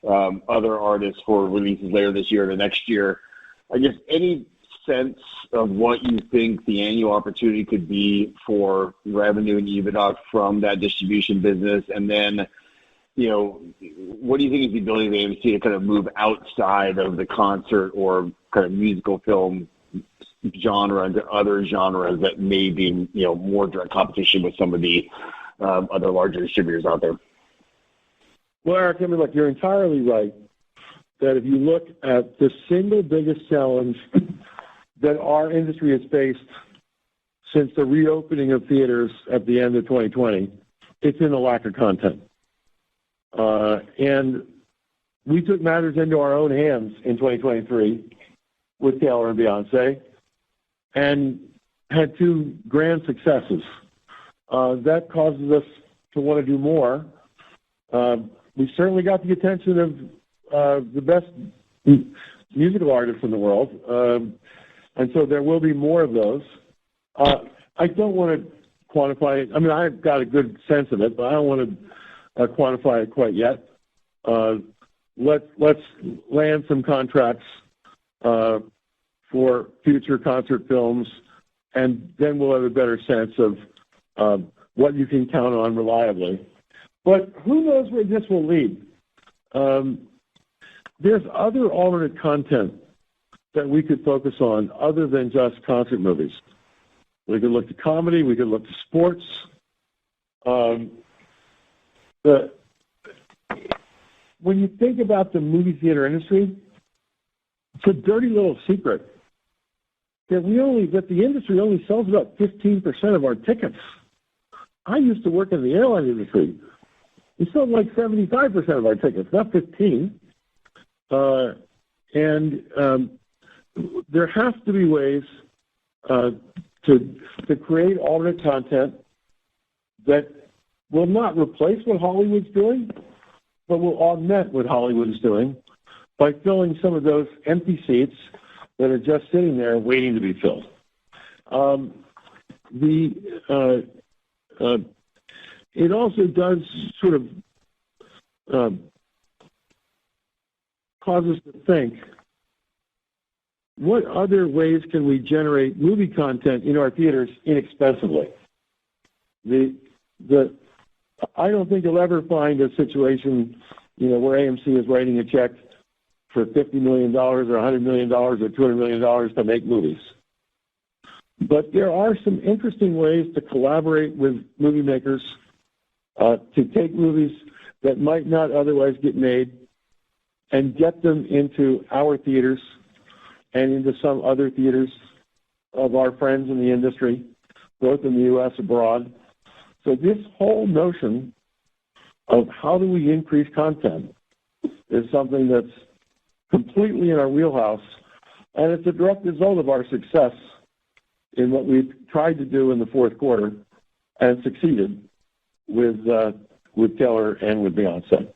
E: other artists for releases later this year or the next year. I guess any sense of what you think the annual opportunity could be for revenue and EBITDA from that distribution business? And then, what do you think is the ability of AMC to kind of move outside of the concert or kind of musical film genre into other genres that may be, more direct competition with some of the other larger distributors out there?
C: Well, Eric, look, you're entirely right that if you look at the single biggest challenge that our industry has faced since the reopening of theaters at the end of 2020, it's in the lack of content. And we took matters into our own hands in 2023 with Taylor and Beyonce and had two grand successes. That causes us to want to do more. We certainly got the attention of the best musical artists in the world, and so there will be more of those. I don't want to quantify it. I've got a good sense of it, but I don't want to quantify it quite yet. Let's land some contracts for future concert films, and then we'll have a better sense of what you can count on reliably. But who knows where this will lead? There's other alternate content that we could focus on other than just concert movies. We could look to comedy. We could look to sports. When you think about the movie theater industry, it's a dirty little secret that the industry only sells about 15% of our tickets. I used to work in the airline industry. We sold like 75% of our tickets, not 15. There has to be ways to create alternate content that will not replace what Hollywood's doing, but will augment what Hollywood is doing by filling some of those empty seats that are just sitting there waiting to be filled. It also does sort of cause us to think, what other ways can we generate movie content in our theaters inexpensively? I don't think you'll ever find a situation, where AMC is writing a check for $50 million or $100 million or $200 million to make movies. But there are some interesting ways to collaborate with movie makers to take movies that might not otherwise get made and get them into our theaters and into some other theaters of our friends in the industry, both in the U.S. and abroad. So this whole notion of how do we increase content is something that's completely in our wheelhouse, and it's a direct result of our success in what we've tried to do in the fourth quarter and succeeded with Taylor and with Beyonce.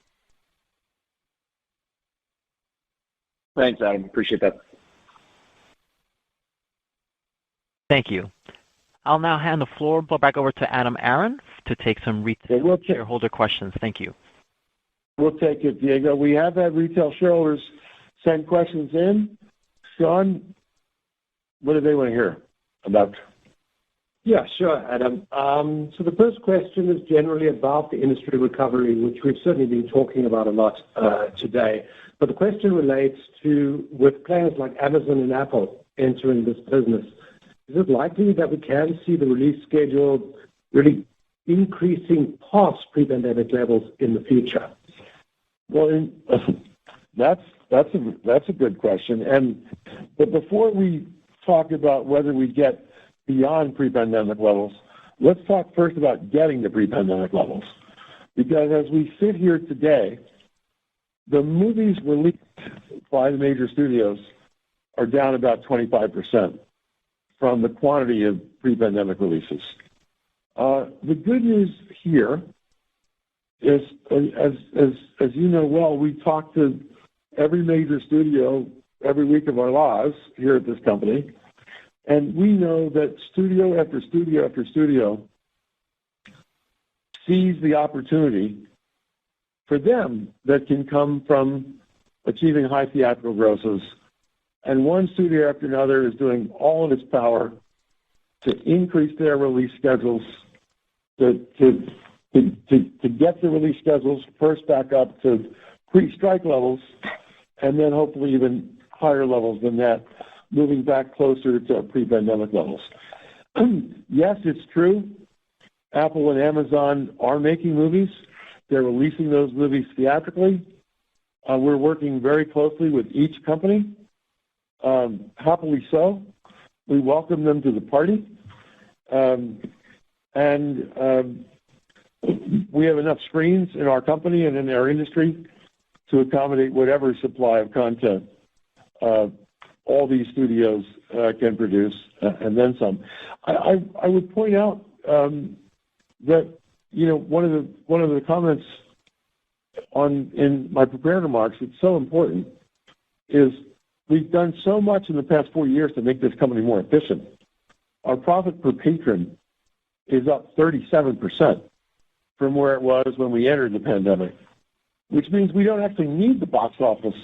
E: Thanks, Adam. Appreciate that.
A: Thank you. I'll now hand the floor back over to Adam Aron to take some retail shareholder questions. Thank you.
C: We'll take it, Diego. We have had retail shareholders send questions in. Sean, what do they want to hear about?
D: Yeah, sure, Adam. So the first question is generally about the industry recovery, which we've certainly been talking about a lot today. But the question relates to, with players like Amazon and Apple entering this business, is it likely that we can see the release schedule really increasing past pre-pandemic levels in the future?
C: Well, that's a good question. But before we talk about whether we get beyond pre-pandemic levels, let's talk first about getting to pre-pandemic levels. Because as we sit here today, the movies released by the major studios are down about 25% from the quantity of pre-pandemic releases. The good news here is, as you know well, we talk to every major studio every week of our lives here at this company, and we know that studio after studio after studio sees the opportunity for them that can come from achieving high theatrical grosses, and one studio after another is doing all in its power to increase their release schedules, to get the release schedules first back up to pre-strike levels, and then hopefully even higher levels than that, moving back closer to pre-pandemic levels. Yes, it's true. Apple and Amazon are making movies. They're releasing those movies theatrically. We're working very closely with each company. Happily so. We welcome them to the party. We have enough screens in our company and in our industry to accommodate whatever supply of content all these studios can produce, and then some. I would point out that one of the comments in my prepared remarks that's so important is we've done so much in the past 4 years to make this company more efficient. Our profit per patron is up 37% from where it was when we entered the pandemic, which means we don't actually need the box office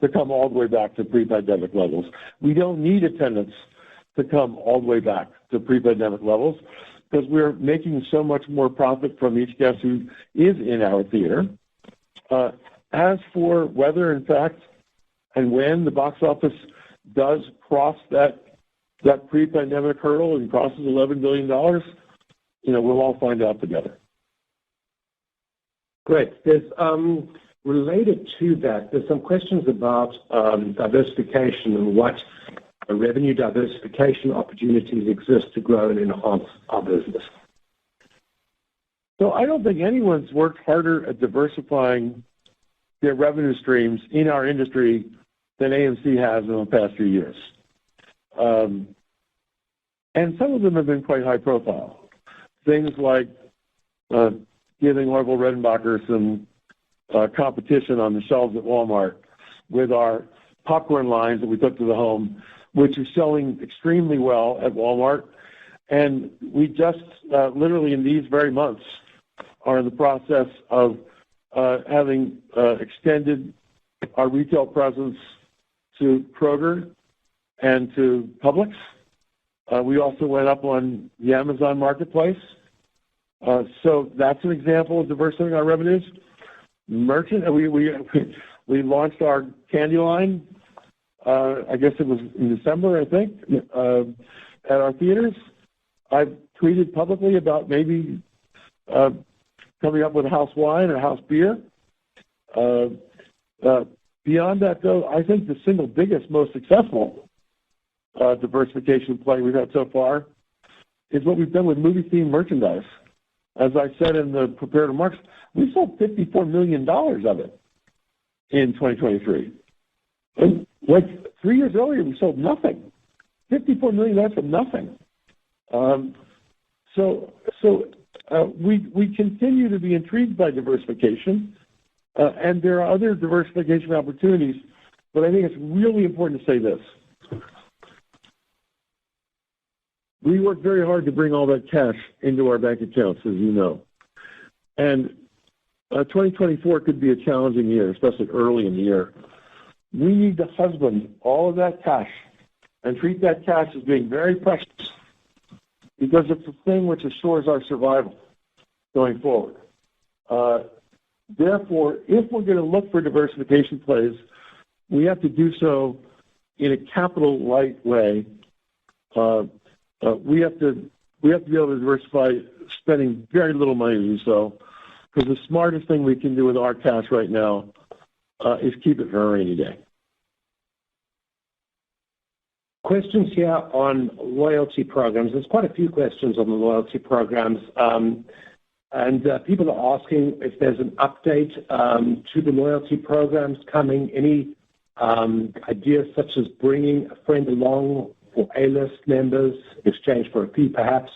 C: to come all the way back to pre-pandemic levels. We don't need attendance to come all the way back to pre-pandemic levels because we're making so much more profit from each guest who is in our theater. As for whether, in fact, and when the box office does cross that pre-pandemic hurdle and crosses $11 billion, we'll all find out together.
D: Great. There's related to that, there's some questions about diversification and what revenue diversification opportunities exist to grow and enhance our business.
C: So I don't think anyone's worked harder at diversifying their revenue streams in our industry than AMC has in the past few years. And some of them have been quite high profile. Things like giving Orville Redenbacher some competition on the shelves at Walmart with our popcorn lines that we took to the home, which are selling extremely well at Walmart. And we just literally in these very months are in the process of having extended our retail presence to Kroger and to Publix. We also went up on the Amazon Marketplace. So that's an example of diversifying our revenues. We launched our candy line, I guess it was in December, I think, at our theaters. I've tweeted publicly about maybe coming up with a house wine or a house beer. Beyond that, though, I think the single biggest, most successful diversification play we've had so far is what we've done with movie-themed merchandise. As I said in the prepared remarks, we sold $54 million of it in 2023. And like 3 years earlier, we sold nothing. $54 million from nothing. We continue to be intrigued by diversification, and there are other diversification opportunities, but I think it's really important to say this. We work very hard to bring all that cash into our bank accounts, as you know. And 2024 could be a challenging year, especially early in the year. We need to husband all of that cash and treat that cash as being very precious because it's the thing which assures our survival going forward. Therefore, if we're going to look for diversification plays, we have to do so in a capital-light way. We have to be able to diversify spending very little money to do so, because the smartest thing we can do with our cash right now is keep it for a rainy day.
D: Questions here on loyalty programs. There's quite a few questions on the loyalty programs. And people are asking if there's an update to the loyalty programs coming, any ideas such as bringing a friend along for A-list members in exchange for a fee, perhaps,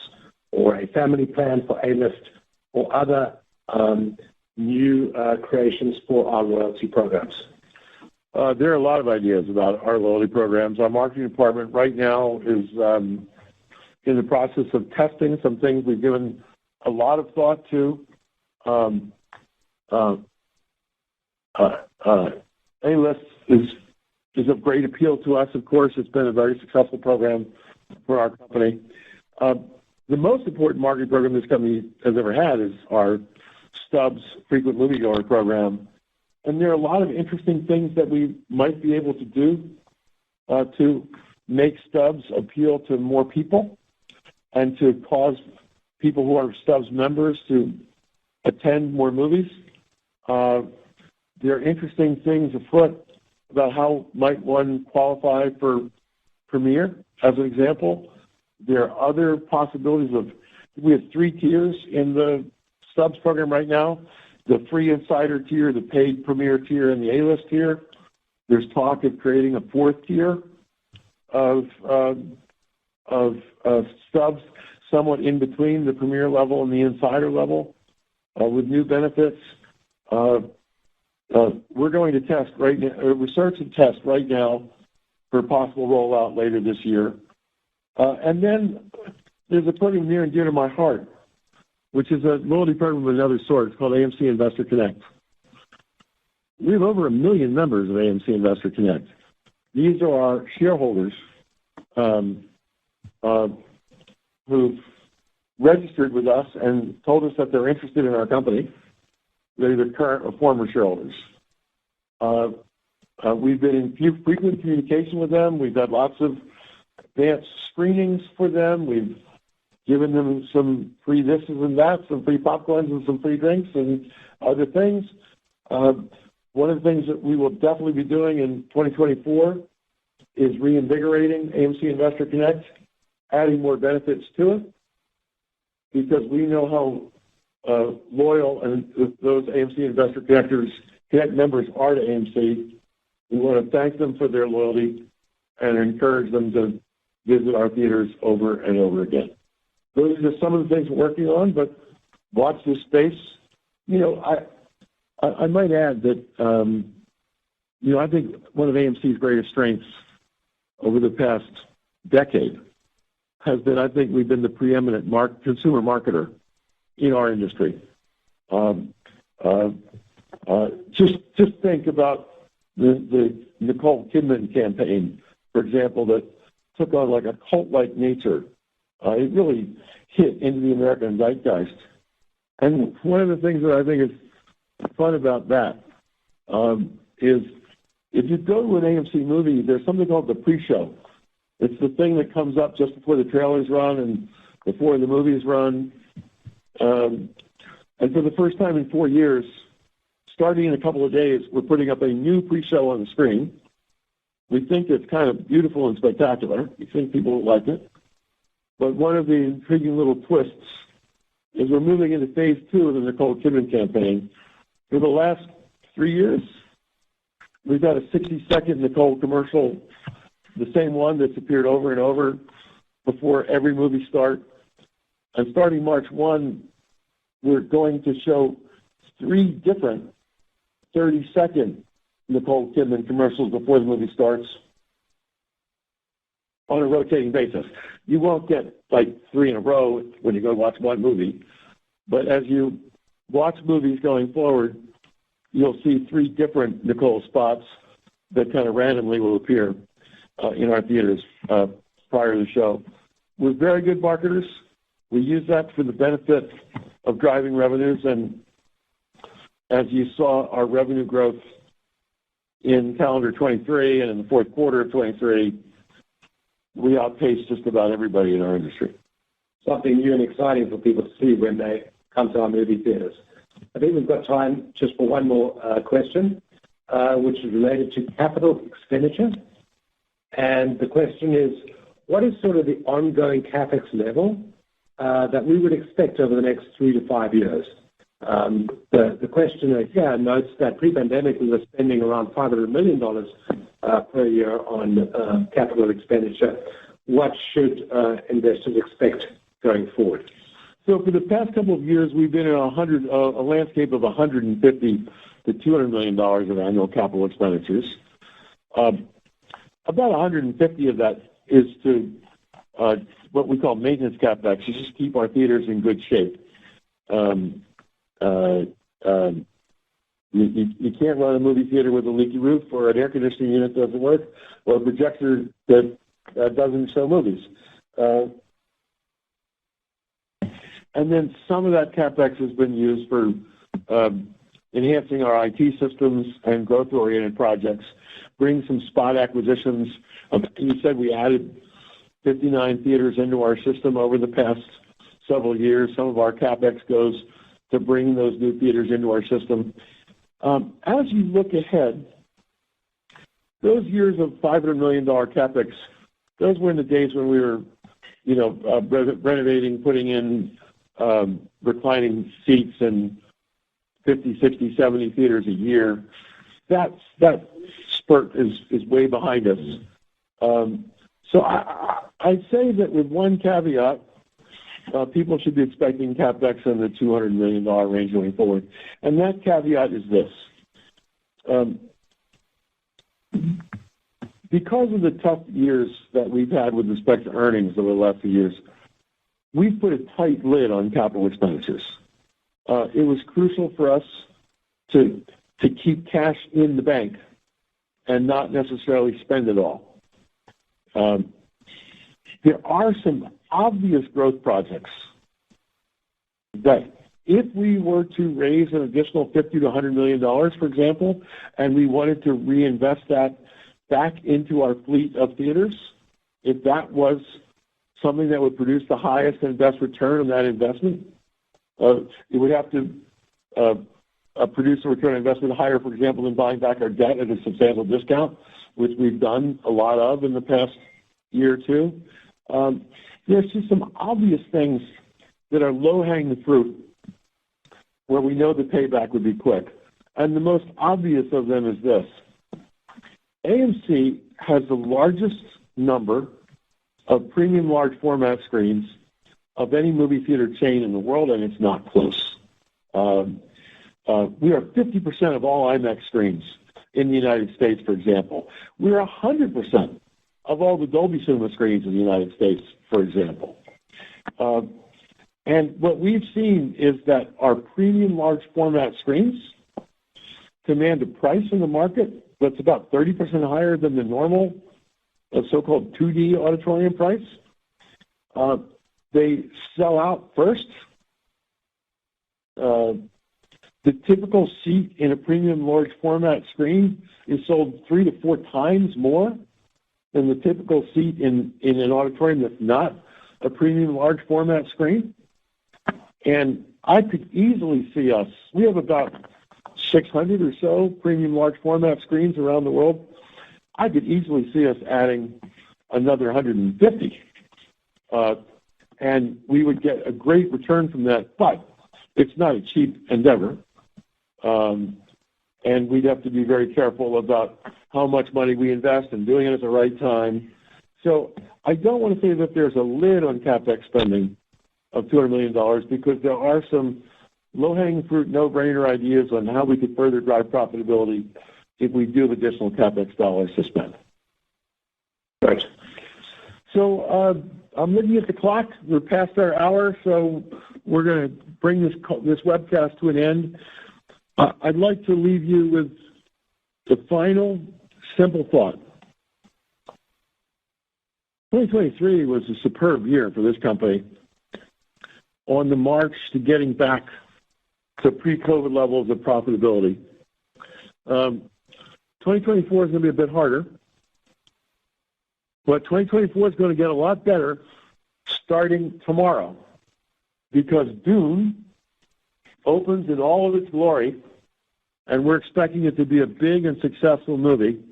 D: or a family plan for A-list or other new creations for our loyalty programs?
C: There are a lot of ideas about our loyalty programs. Our marketing department right now is in the process of testing some things we've given a lot of thought to. A-List is of great appeal to us. Of course, it's been a very successful program for our company. The most important marketing program this company has ever had is our Stubs frequent moviegoer program. And there are a lot of interesting things that we might be able to do to make Stubs appeal to more people and to cause people who are Stubs members to attend more movies. There are interesting things afoot about how might one qualify for Premiere, as an example. There are other possibilities of, we have 3 tiers in the Stubs program right now: the free insider tier, the paid Premiere tier, and the A-list tier. There's talk of creating a 4th tier of Stubs, somewhat in between the Premiere level and the insider level, with new benefits. We're going to test right now, research and test right now for possible rollout later this year. And then there's a program near and dear to my heart, which is a loyalty program of another sort. It's called AMC Investor Connect. We have over 1 million members of AMC Investor Connect. These are our shareholders who've registered with us and told us that they're interested in our company. They're either current or former shareholders. We've been in frequent communication with them. We've had lots of advanced screenings for them. We've given them some free this and that, some free popcorns and some free drinks and other things. One of the things that we will definitely be doing in 2024 is reinvigorating AMC Investor Connect, adding more benefits to it, because we know how loyal and those AMC Investor Connect members are to AMC. We want to thank them for their loyalty and encourage them to visit our theaters over and over again. Those are just some of the things we're working on, but watch this space. You know, I might add that, you know, I think one of AMC's greatest strengths over the past decade has been, I think we've been the preeminent consumer marketer in our industry. Just think about the Nicole Kidman campaign, for example, that took on like a cult-like nature. It really hit into the American zeitgeist. And one of the things that I think is fun about that is if you go to an AMC movie, there's something called the pre-show. It's the thing that comes up just before the trailers run and before the movies run. And for the first time in 4 years, starting in a couple of days, we're putting up a new pre-show on the screen. We think it's kind of beautiful and spectacular. We think people will like it. But one of the intriguing little twists is we're moving into phase 2 of the Nicole Kidman campaign. For the last 3 years, we've got a 60-second Nicole commercial, the same one that's appeared over and over before every movie start. And starting March 1, we're going to show 3 different 30-second Nicole Kidman commercials before the movie starts on a rotating basis. You won't get like 3 in a row when you go watch one movie, but as you watch movies going forward, you'll see 3 different Nicole spots that kind of randomly will appear in our theaters prior to the show. We're very good marketers. We use that for the benefit of driving revenues, and as you saw, our revenue growth in calendar 23 and in the fourth quarter of 23, we outpaced just about everybody in our industry.
D: Something new and exciting for people to see when they come to our movie theaters. I think we've got time just for one more question, which is related to capital expenditure. And the question is, what is sort of the ongoing CapEx level that we would expect over the next 3 to 5 years? The questioner here notes that pre-pandemic we were spending around $500 million per year on capital expenditure. What should investors expect going forward?
C: So for the past couple of years, we've been in a landscape of $150 to $200 million of annual capital expenditures. About 150 of that is to what we call maintenance capex, to just keep our theaters in good shape. You can't run a movie theater with a leaky roof, or an air conditioning unit doesn't work, or a projector that doesn't show movies. And then some of that capex has been used for enhancing our IT systems and growth-oriented projects, bring some spot acquisitions. You said we added 59 theaters into our system over the past several years. Some of our capex goes to bring those new theaters into our system. As you look ahead, those years of $500 million capex, those were in the days when we were, renovating, putting in reclining seats and 50, 60, 70 theaters a year. That spurt is way behind us. So I'd say that with one caveat, people should be expecting capex in the $200 million range going forward. And that caveat is this. Because of the tough years that we've had with respect to earnings over the last few years, we've put a tight lid on capital expenditures. It was crucial for us to keep cash in the bank and not necessarily spend it all. There are some obvious growth projects that if we were to raise an additional $50 to $100 million, for example, and we wanted to reinvest that back into our fleet of theaters, if that was something that would produce the highest and best return on that investment, it would have to produce a return on investment higher, for example, than buying back our debt at a substantial discount, which we've done a lot of in the past year or two. There's just some obvious things that are low-hanging fruit where we know the payback would be quick. And the most obvious of them is this. AMC has the largest number of premium large format screens of any movie theater chain in the world, and it's not close. We are 50% of all IMAX screens in the United States, for example. We're 100% of all the Dolby Cinema screens in the United States, for example. And what we've seen is that our premium large format screens command a price in the market that's about 30% higher than the normal so-called 2D auditorium price. They sell out first. The typical seat in a premium large format screen is sold 3 to 4 times more than the typical seat in an auditorium that's not a premium large format screen. And I could easily see us, we have about 600 or so premium large format screens around the world. I could easily see us adding another 150. And we would get a great return from that, but it's not a cheap endeavor. And we'd have to be very careful about how much money we invest and doing it at the right time. So I don't want to say that there's a lid on CapEx spending of $200 million because there are some low-hanging fruit, no-brainer ideas on how we could further drive profitability if we do have additional CapEx dollars to spend.
E: Right.
C: So I'm looking at the clock. We're past our hour, so we're going to bring this webcast to an end. I'd like to leave you with the final simple thought. 2023 was a superb year for this company on the march to getting back to pre-COVID levels of profitability. 2024 is going to be a bit harder, but 2024 is going to get a lot better starting tomorrow because Dune opens in all of its glory, and we're expecting it to be a big and successful movie.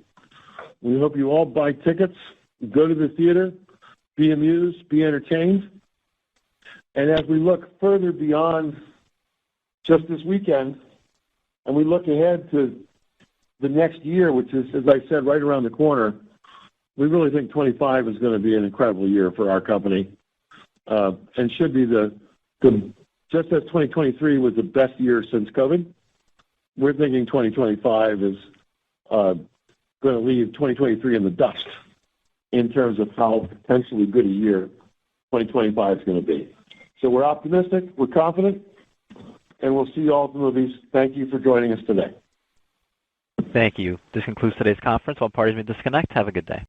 C: We hope you all buy tickets, go to the theater, be amused, be entertained. And as we look further beyond just this weekend, and we look ahead to the next year, which is, as I said, right around the corner, we really think 25 is going to be an incredible year for our company and should be the just as 2023 was the best year since COVID, we're thinking 2025 is going to leave 2023 in the dust in terms of how potentially good a year 2025 is going to be. So we're optimistic, we're confident, and we'll see you all at the movies. Thank you for joining us today.
A: Thank you. This concludes today's conference. All parties may disconnect. Have a good day.